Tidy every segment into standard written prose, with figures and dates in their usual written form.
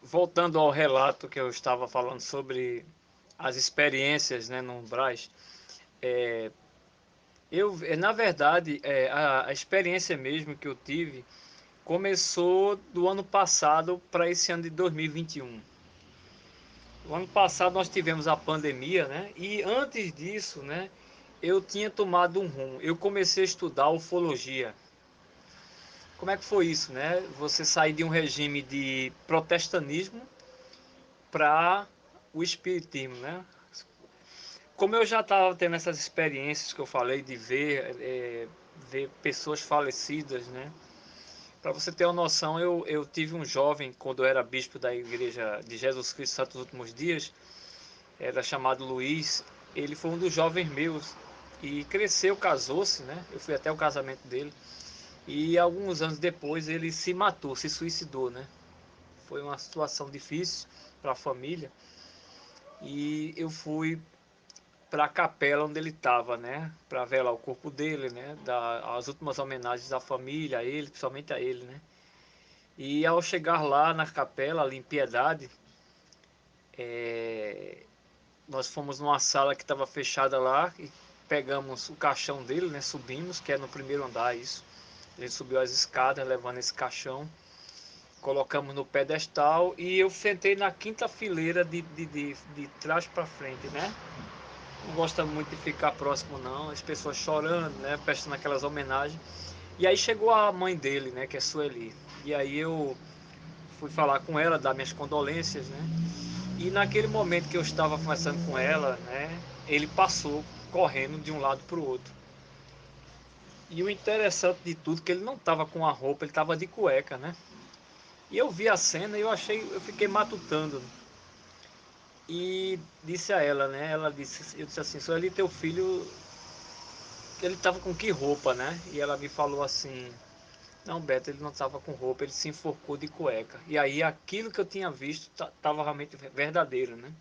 Voltando ao relato que eu estava falando sobre as experiências, né, no Brás, na verdade, a experiência mesmo que eu tive começou do ano passado para esse ano de 2021. O ano passado nós tivemos a pandemia, né? E antes disso, né, eu tinha tomado um rumo. Eu comecei a estudar ufologia. Como é que foi isso, né? Você sair de um regime de protestantismo para o espiritismo, né? Como eu já estava tendo essas experiências que eu falei de ver pessoas falecidas, né? Para você ter uma noção, eu tive um jovem, quando eu era bispo da Igreja de Jesus Cristo Santos dos Últimos Dias, era chamado Luiz. Ele foi um dos jovens meus e cresceu, casou-se, né? Eu fui até o casamento dele. E alguns anos depois ele se matou, se suicidou, né? Foi uma situação difícil para a família. E eu fui para a capela onde ele estava, né? Para velar o corpo dele, né? Dar as últimas homenagens da família, a ele, principalmente a ele, né? E ao chegar lá na capela, ali em Piedade, nós fomos numa sala que estava fechada lá e pegamos o caixão dele, né? Subimos, que é no primeiro andar isso. Ele subiu as escadas levando esse caixão, colocamos no pedestal e eu sentei na quinta fileira de trás para frente, né? Não gosta muito de ficar próximo não, as pessoas chorando, né, prestando aquelas homenagens. E aí chegou a mãe dele, né, que é Sueli. E aí eu fui falar com ela, dar minhas condolências, né? E naquele momento que eu estava conversando com ela, né, ele passou correndo de um lado para o outro. E o interessante de tudo é que ele não estava com a roupa, ele estava de cueca, né? E eu vi a cena e eu fiquei matutando. E disse a ela, né? Eu disse assim, Sueli, teu filho, ele estava com que roupa, né? E ela me falou assim, não, Beto, ele não estava com roupa, ele se enforcou de cueca. E aí aquilo que eu tinha visto estava realmente verdadeiro, né?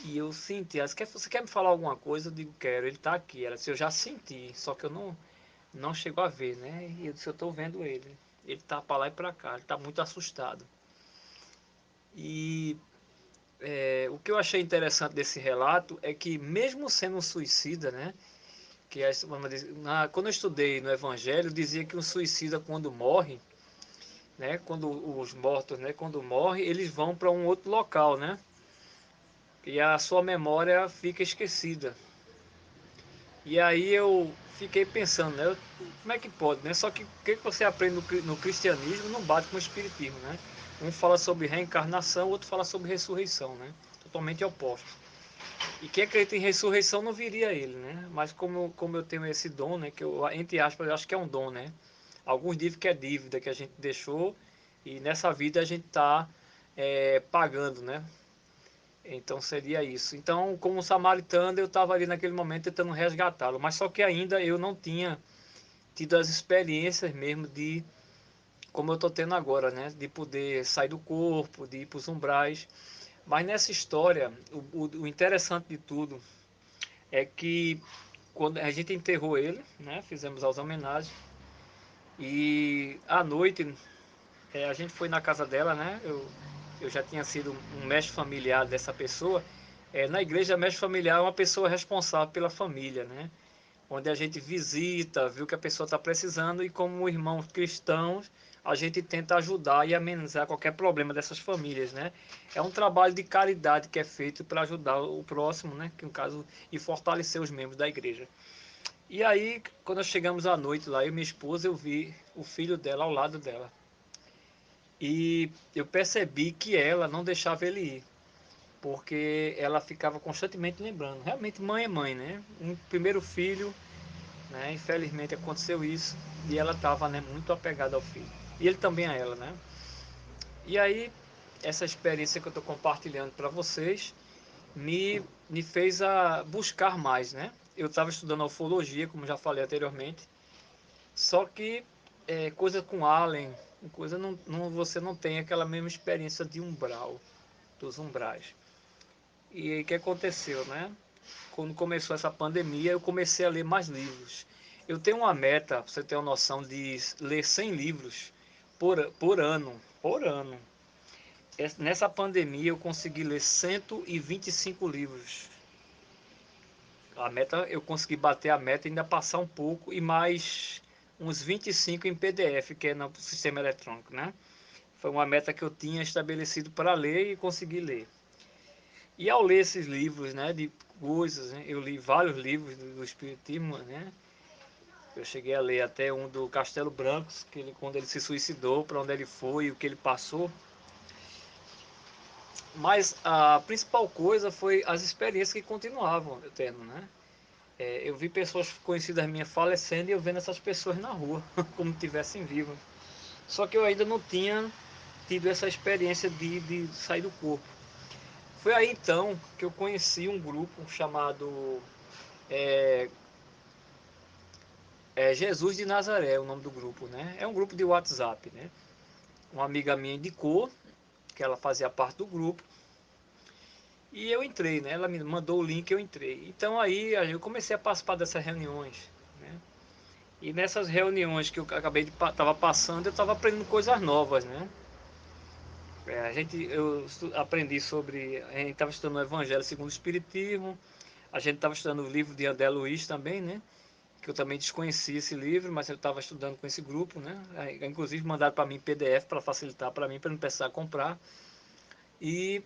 E eu senti, ela disse, você quer me falar alguma coisa? Eu digo, quero, ele está aqui. Ela disse, eu já senti, só que eu não chego a ver, né? E eu disse, eu estou vendo ele. Ele está para lá e para cá, ele está muito assustado. E o que eu achei interessante desse relato é que mesmo sendo um suicida, né? Que vamos dizer, quando eu estudei no Evangelho, dizia que um suicida quando morre, né, quando os mortos, né, quando morrem, eles vão para um outro local, né, e a sua memória fica esquecida. E aí eu fiquei pensando, né, como é que pode, né? Só que o que você aprende no cristianismo não bate com o espiritismo, né? Um fala sobre reencarnação, outro fala sobre ressurreição, né? Totalmente oposto. E quem acredita em ressurreição não viria ele, né? Mas como eu tenho esse dom, né? Que eu, entre aspas, eu acho que é um dom, né? Alguns dizem que é dívida que a gente deixou e nessa vida a gente está pagando, né? Então seria isso. Então, como samaritano, eu estava ali naquele momento tentando resgatá-lo, mas só que ainda eu não tinha tido as experiências mesmo de como eu estou tendo agora, né? De poder sair do corpo, de ir para os umbrais. Mas nessa história, o interessante de tudo é que quando a gente enterrou ele, né? Fizemos as homenagens e à noite a gente foi na casa dela, né? Eu já tinha sido um mestre familiar dessa pessoa. Na igreja, mestre familiar é uma pessoa responsável pela família, né? Onde a gente visita, vê o que a pessoa está precisando e como irmãos cristãos, a gente tenta ajudar e amenizar qualquer problema dessas famílias, né? É um trabalho de caridade que é feito para ajudar o próximo, né? Que no caso, e fortalecer os membros da igreja. E aí, quando nós chegamos à noite lá, eu e minha esposa, eu vi o filho dela ao lado dela. E eu percebi que ela não deixava ele ir, porque ela ficava constantemente lembrando. Realmente, mãe é mãe, né? Um primeiro filho, né? Infelizmente aconteceu isso e ela estava, né, muito apegada ao filho. E ele também a ela, né? E aí, essa experiência que eu estou compartilhando para vocês me fez a buscar mais, né? Eu estava estudando ufologia, como já falei anteriormente, só que coisa com alien, coisa você não tem aquela mesma experiência de umbral, dos umbrais. E aí o que aconteceu, né? Quando começou essa pandemia, eu comecei a ler mais livros. Eu tenho uma meta, pra você ter uma noção, de ler 100 livros por ano. Por ano. nessa pandemia eu consegui ler 125 livros. A meta, eu consegui bater a meta e ainda passar um pouco, e mais uns 25 em PDF, que é no sistema eletrônico, né? Foi uma meta que eu tinha estabelecido para ler e consegui ler. E ao ler esses livros, né, de coisas, né, eu li vários livros do Espiritismo, né? Eu cheguei a ler até um do Castelo Branco, que ele, quando ele se suicidou, para onde ele foi e o que ele passou. Mas a principal coisa foi as experiências que continuavam eu tendo, né? Eu vi pessoas conhecidas minhas falecendo e eu vendo essas pessoas na rua, como se estivessem vivas. Só que eu ainda não tinha tido essa experiência de sair do corpo. Foi aí então que eu conheci um grupo chamado é, Jesus de Nazaré, o nome do grupo, né? É um grupo de WhatsApp, né? Uma amiga minha indicou que ela fazia parte do grupo e eu entrei, né? Ela me mandou o link e eu entrei. Então aí eu comecei a participar dessas reuniões, né? E nessas reuniões que eu acabei de estava passando, eu estava aprendendo coisas novas, né? Eu aprendi sobre, a gente estava estudando o Evangelho segundo o Espiritismo, a gente estava estudando o livro de André Luiz também, né? Que eu também desconhecia esse livro, mas eu estava estudando com esse grupo, né? Inclusive mandaram para mim PDF para facilitar para mim, para não precisar comprar. E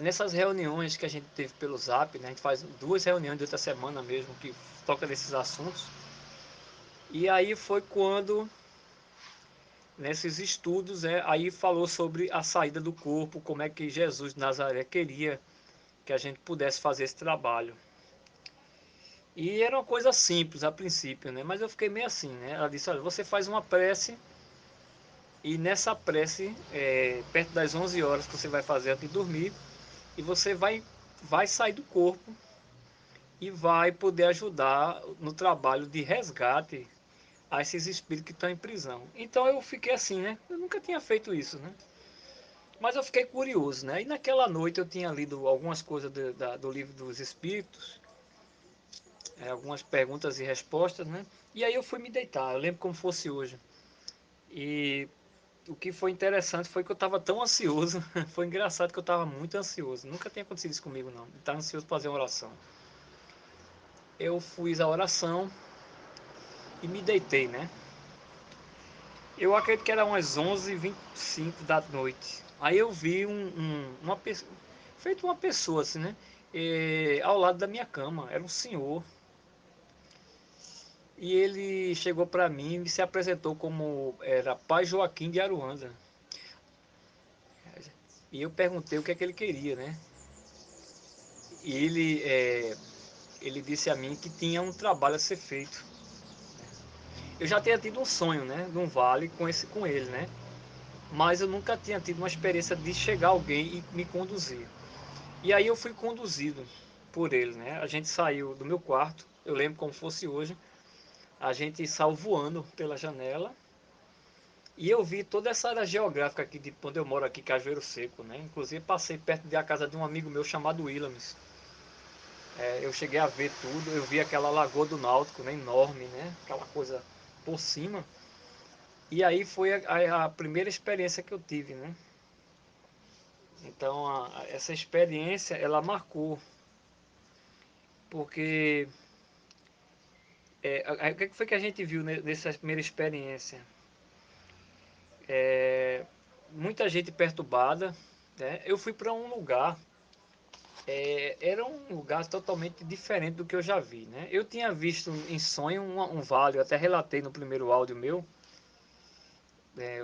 nessas reuniões que a gente teve pelo Zap, né? A gente faz 2 reuniões durante a semana mesmo que toca nesses assuntos. E aí foi quando nesses estudos, aí falou sobre a saída do corpo, como é que Jesus de Nazaré queria que a gente pudesse fazer esse trabalho. E era uma coisa simples a princípio, né? Mas eu fiquei meio assim, né? Ela disse, olha, você faz uma prece e nessa prece, perto das 11 horas que você vai fazer antes de dormir, e você vai sair do corpo e vai poder ajudar no trabalho de resgate a esses espíritos que estão em prisão. Então eu fiquei assim, né? Eu nunca tinha feito isso, né? Mas eu fiquei curioso, né? E naquela noite eu tinha lido algumas coisas do livro dos Espíritos, algumas perguntas e respostas, né? E aí eu fui me deitar, eu lembro como fosse hoje. E o que foi interessante foi que eu estava tão ansioso, foi engraçado que eu estava muito ansioso. Nunca tinha acontecido isso comigo, não. Estar ansioso para fazer uma oração. Eu fiz a oração e me deitei, né? Eu acredito que era umas 11h25 da noite. Aí eu vi uma pessoa, feito uma pessoa assim, né? Ao lado da minha cama, era um senhor. E ele chegou para mim e se apresentou como era Pai Joaquim de Aruanda. E eu perguntei o que é que ele queria, né? E ele disse a mim que tinha um trabalho a ser feito. Eu já tinha tido um sonho, né? De um vale com ele, né? Mas eu nunca tinha tido uma experiência de chegar alguém e me conduzir. E aí eu fui conduzido por ele, né? A gente saiu do meu quarto, eu lembro como fosse hoje. A gente saiu voando pela janela e eu vi toda essa área geográfica aqui de onde eu moro aqui, Cajueiro Seco, né? Inclusive passei perto da casa de um amigo meu chamado Williams. Eu cheguei a ver tudo, eu vi aquela lagoa do Náutico, né? Enorme, né? Aquela coisa por cima. E aí foi a primeira experiência que eu tive, né? Então essa experiência ela marcou, porque o que foi que a gente viu nessa primeira experiência? Muita gente perturbada, né? Eu fui para um lugar, era um lugar totalmente diferente do que eu já vi, né? Eu tinha visto em sonho um vale, eu até relatei no primeiro áudio meu, né,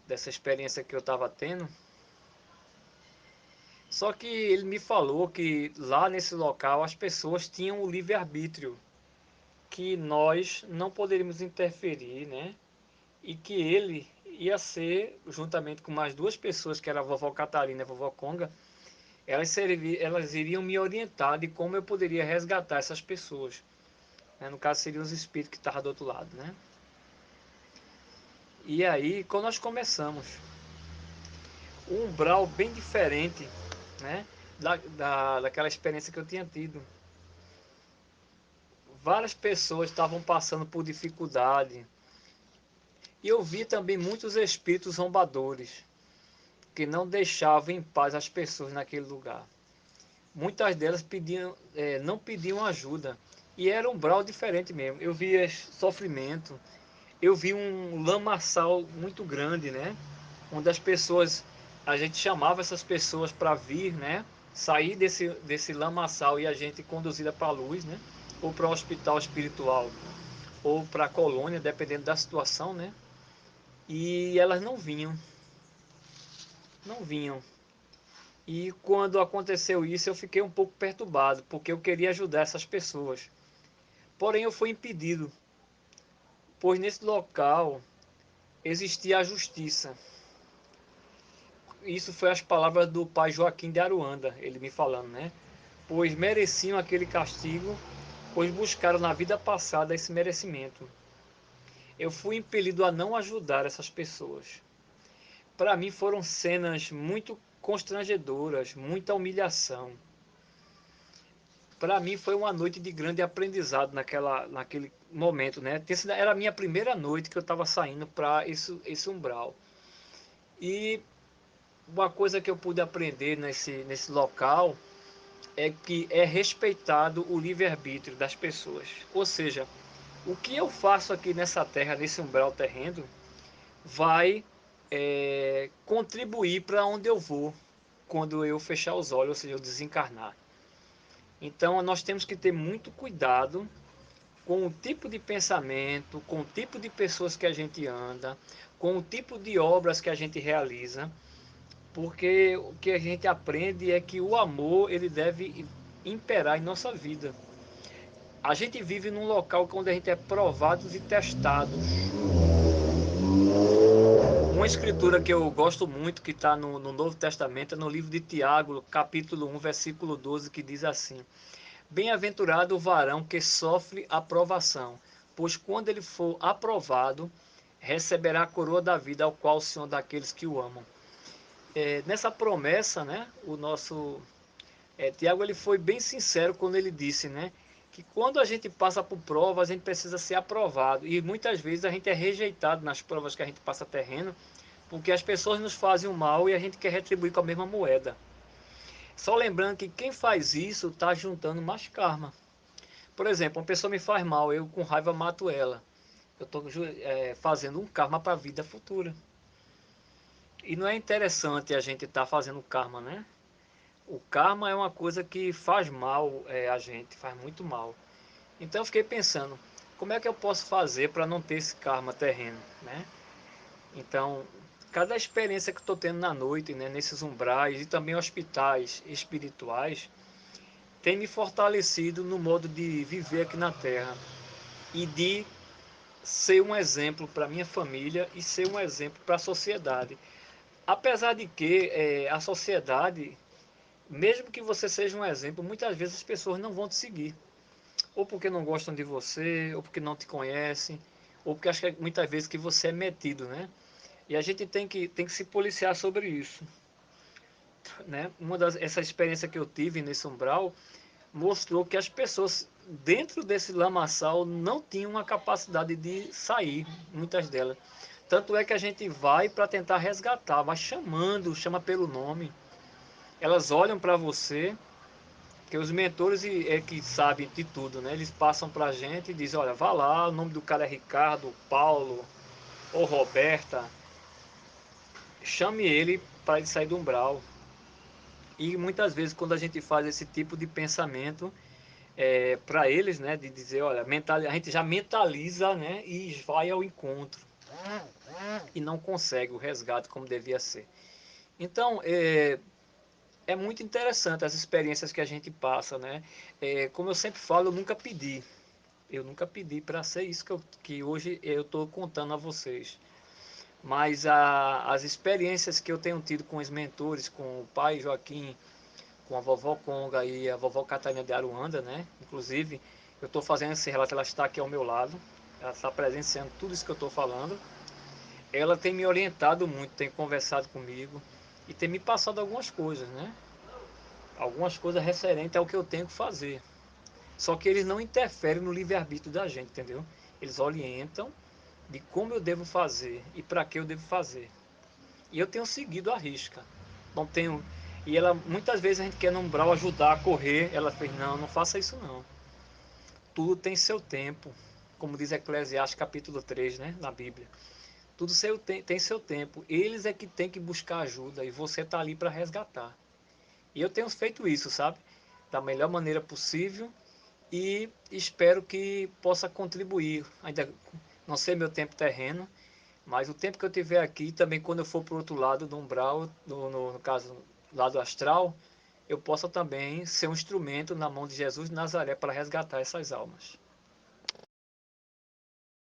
dessa experiência que eu estava tendo. Só que ele me falou que lá nesse local as pessoas tinham o livre-arbítrio, que nós não poderíamos interferir, né? E que ele ia ser, juntamente com mais 2 pessoas, que era a vovó Catarina e a vovó Conga, elas iriam me orientar de como eu poderia resgatar essas pessoas. Né? No caso, seriam os espíritos que estavam do outro lado. Né? E aí, quando nós começamos, um umbral bem diferente, né? Daquela experiência que eu tinha tido. Várias pessoas estavam passando por dificuldade. E eu vi também muitos espíritos zombadores. porque não deixava em paz as pessoas naquele lugar. Muitas delas não pediam ajuda, e era um umbral diferente mesmo. Eu via sofrimento, eu vi um lamaçal muito grande, né? Onde as pessoas, a gente chamava essas pessoas para vir, né? Sair desse lamaçal e a gente conduzida para a luz, né? Ou para o hospital espiritual, ou para a colônia, dependendo da situação, né? E elas não vinham, não vinham. E quando aconteceu isso, eu fiquei um pouco perturbado, porque eu queria ajudar essas pessoas. Porém, eu fui impedido, pois nesse local existia a justiça. Isso foi as palavras do pai Joaquim de Aruanda, ele me falando, né? Pois mereciam aquele castigo, pois buscaram na vida passada esse merecimento. Eu fui impelido a não ajudar essas pessoas. Para mim foram cenas muito constrangedoras, muita humilhação. Para mim foi uma noite de grande aprendizado naquele momento, né? Era a minha primeira noite que eu estava saindo para esse umbral. E uma coisa que eu pude aprender nesse local é que é respeitado o livre-arbítrio das pessoas. Ou seja, o que eu faço aqui nessa terra, nesse umbral terreno, vai contribuir para onde eu vou quando eu fechar os olhos, ou seja, eu desencarnar. Então nós temos que ter muito cuidado com o tipo de pensamento, com o tipo de pessoas que a gente anda, com o tipo de obras que a gente realiza, porque o que a gente aprende é que o amor ele deve imperar em nossa vida. A gente vive num local onde a gente é provados e testados. Uma escritura que eu gosto muito, que está no Novo Testamento, é no livro de Tiago, capítulo 1, versículo 12, que diz assim: Bem-aventurado o varão que sofre a provação, pois quando ele for aprovado, receberá a coroa da vida, ao qual o Senhor daqueles que o amam. Nessa promessa, né, o nosso Tiago ele foi bem sincero quando ele disse, né, que quando a gente passa por provas, a gente precisa ser aprovado. E muitas vezes a gente é rejeitado nas provas que a gente passa terreno, porque as pessoas nos fazem o mal e a gente quer retribuir com a mesma moeda. Só lembrando que quem faz isso está juntando mais karma. Por exemplo, uma pessoa me faz mal, eu com raiva mato ela. Eu estou fazendo um karma para a vida futura. E não é interessante a gente estar fazendo karma, né? O karma é uma coisa que faz mal a gente, faz muito mal. Então eu fiquei pensando, como é que eu posso fazer para não ter esse karma terreno, né? Então, cada experiência que eu estou tendo na noite, né, nesses umbrais e também hospitais espirituais, tem me fortalecido no modo de viver aqui na Terra e de ser um exemplo para minha família e ser um exemplo para a sociedade. Apesar de que a sociedade, mesmo que você seja um exemplo, muitas vezes as pessoas não vão te seguir. Ou porque não gostam de você, ou porque não te conhecem, ou porque acham que muitas vezes que você é metido, né? E a gente tem que se policiar sobre isso, né? Essa experiência que eu tive nesse umbral mostrou que as pessoas dentro desse lamaçal não tinham a capacidade de sair, muitas delas. Tanto é que a gente vai para tentar resgatar, vai chama pelo nome. Elas olham para você, que os mentores é que sabem de tudo, né? Eles passam para a gente e dizem, olha, vá lá, o nome do cara é Ricardo, Paulo ou Roberta, chame ele para ele sair do umbral. E muitas vezes quando a gente faz esse tipo de pensamento, para eles, né, de dizer, olha, a gente já mentaliza, né, e vai ao encontro e não consegue o resgate como devia ser. Então, é muito interessante as experiências que a gente passa, né? Como eu sempre falo, eu nunca pedi para ser isso que hoje eu estou contando a vocês. Mas as experiências que eu tenho tido com os mentores, com o pai Joaquim, com a vovó Conga e a vovó Catarina de Aruanda, né? Inclusive, eu estou fazendo esse relato, ela está aqui ao meu lado, ela está presenciando tudo isso que eu estou falando. Ela tem me orientado muito, tem conversado comigo e tem me passado algumas coisas, né? Algumas coisas referentes ao que eu tenho que fazer. Só que eles não interferem no livre-arbítrio da gente, entendeu? Eles orientam de como eu devo fazer e para que eu devo fazer. E eu tenho seguido a risca. Não tenho. E ela, muitas vezes a gente quer no umbral ajudar a correr. Ela fez, não, não faça isso não. Tudo tem seu tempo. Como diz Eclesiastes capítulo 3, né, na Bíblia. Tudo tem seu tempo. Eles é que tem que buscar ajuda e você está ali para resgatar. E eu tenho feito isso, sabe? Da melhor maneira possível e espero que possa contribuir. Ainda não sei meu tempo terreno, mas o tempo que eu tiver aqui, também quando eu for para o outro lado do umbral, no caso, lado astral, eu possa também ser um instrumento na mão de Jesus de Nazaré para resgatar essas almas.